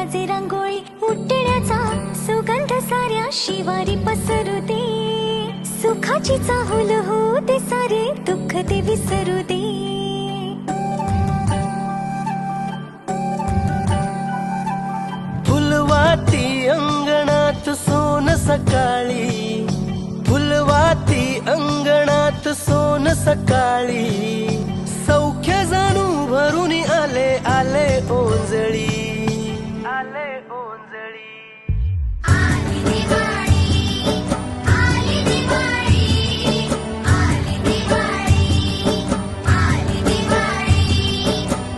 साजे रांगोळी उठण्याचा सुगंध साऱ्या शिवारी पसरू दे. सुखाची चाहुल होऊ दे सारे दुःख ते विसरू दे. फुलवाती अंगणात सोन सकाळी, फुलवाती अंगणात सोन सकाळी. सौख्य जाणू भरून आले आले ओंजळी, आले ओंजळी. आली दिवाळी, आली दिवाळी, आली दिवाळी, आली दिवाळी.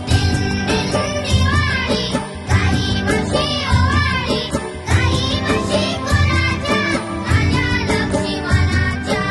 दिन दिन दिवाळी, काही वर्षे ओवाळी, काही वर्षे कोणाच्या राजा लक्ष्मणाच्या.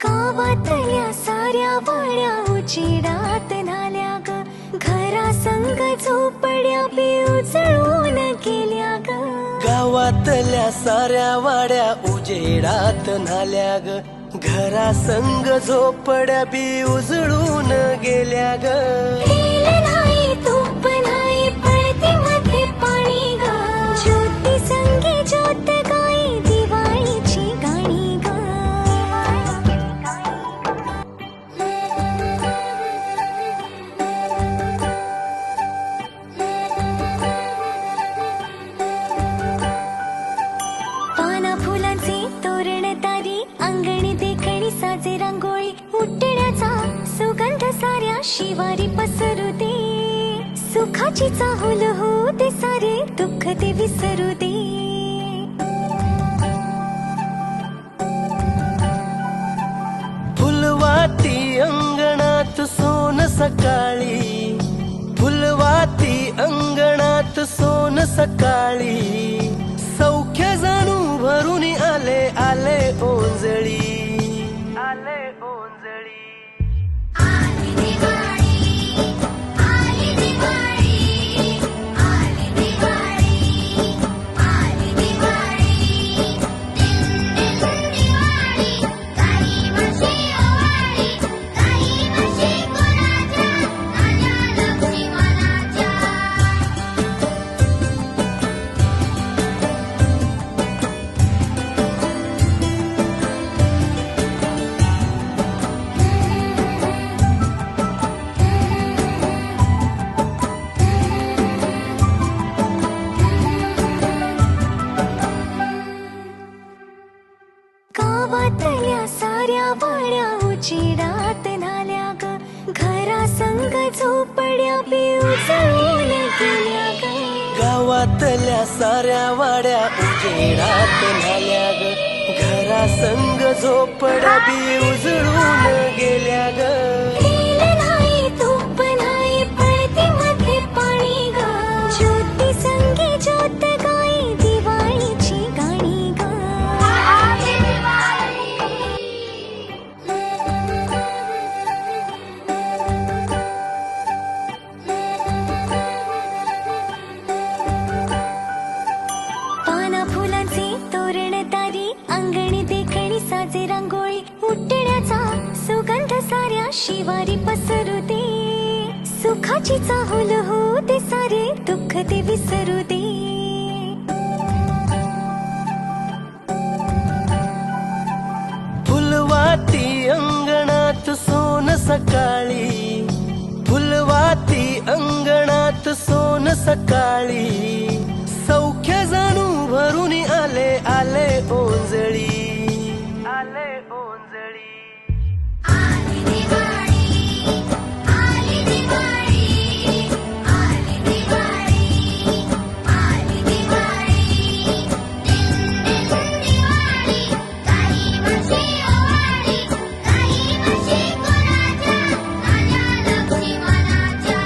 गावातल्या साऱ्या वाड्या उजेडात न्हाल्या ग. घरा संग झोपड्या बी उजळून गेल्या ग. गावातल्या साऱ्या वाड्या उजेडात न्हाल्या ग. घरा संग झोपड्या बी उजळून गेल्या ग. तेल नाही तूप नाही पळते मध्ये पाणी ग. ज्योती संगे ज्योत गाई दिवाळीची गाणी ग. पाना फुलांचे तोरण तारी अंगणी देखणी साजे रांगोळी उठण्याचा सुगंध साऱ्या शिवारी पसरू दे. सुखाची चाहुल होऊ दे सारे दुःख ते विसरू दे. फुलवाती अंगणात सोन सकाळी, फुलवाती अंगणात सोन सकाळी. सौख्य जाणू भरून आले आले ओंजळी, आले ओंजळी. आली दिवाळी, आली दिवाळी, आली दिवाळी, आली दिवाळी. दिन दिन दिवाळी, काही वर्षे ओवाळी, काही वर्षे कोणाच्या राजा लक्ष्मणाच्या. गावातल्या साऱ्या वाड्या उजेडात न्हाल्या ग. घरा संग झोपड्या बी उजळून गेल्या ग. गावातल्या साऱ्या वाड्या उजेडात न्हाल्या ग. घरा संग झोपड्या बी उजळून गेल्या ग. तेल नाही तूप नाही पळते मध्ये पाणी ग. ज्योती संगे ज्योत गाई दिवाळीची गाणी ग. पाना फुलांचे तोरण तारी अंगणी देखणी साजे रांगोळी उठण्याचा सुगंध साऱ्या शिवारी पसरू दे. सुखाची चाहुल होऊ दे सारे दुःख ते विसरू दे. फुलवाती अंगणात सोन सकाळी, फुलवाती अंगणात सोन सकाळी. सौख्य जाणू भरून आले आले ओंजळी, आले ओंजळी. आली दिवाळी, आली दिवाळी, आली दिवाळी, आली दिवाळी. दिन दिन दिवाळी, काही वर्षे ओवाळी, काही वर्षे कोणाच्या राजा लक्ष्मणाच्या.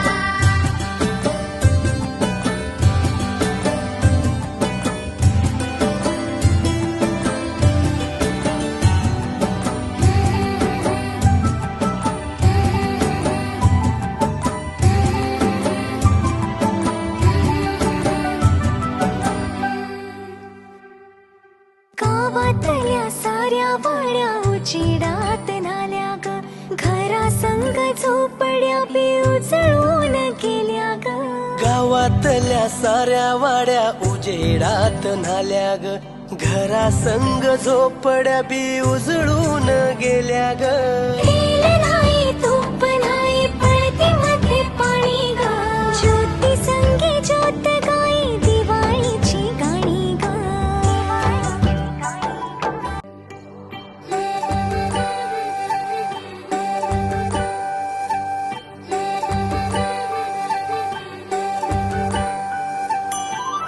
गावातल्या साऱ्या वाड्या उजेडात नाल्या ग घरा संग झोपड्या बी उजळून गेल्या ग गावातल्या साऱ्या वाड्या उजेडात नाल्या ग घरा संग झोपड्या बी उजळून गेल्या ग तेल नाही तूप नाही पळती मध्ये पाणी ग ज्योती संगी ज्योत गाई दिवाळीची गाणी ग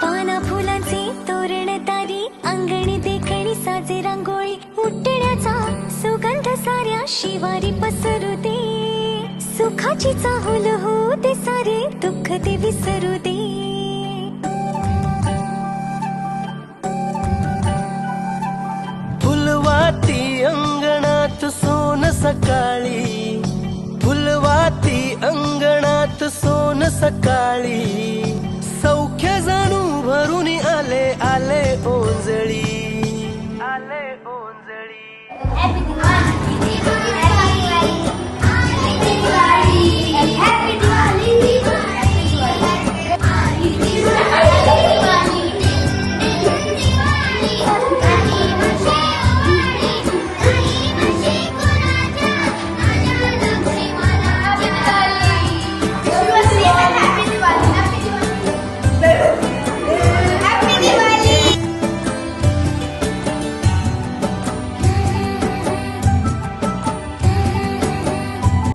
पाना फुलांचे तोरण तारी अंगणी देखणी साजे रांगोळी उठण्याचा सुगंध साऱ्या शिवारी पसरू दे सुखाची चाहुल होऊ दे सारे दुःख ते विसरू दे फुलवाती अंगणात सोन सकाळी फुलवाती अंगणात सोन सकाळी सौख्य जाणू भरून आले आले ओंजळी आले ओंजळी Happy Diwali! Happy Diwali! Happy Diwali! Happy Diwali!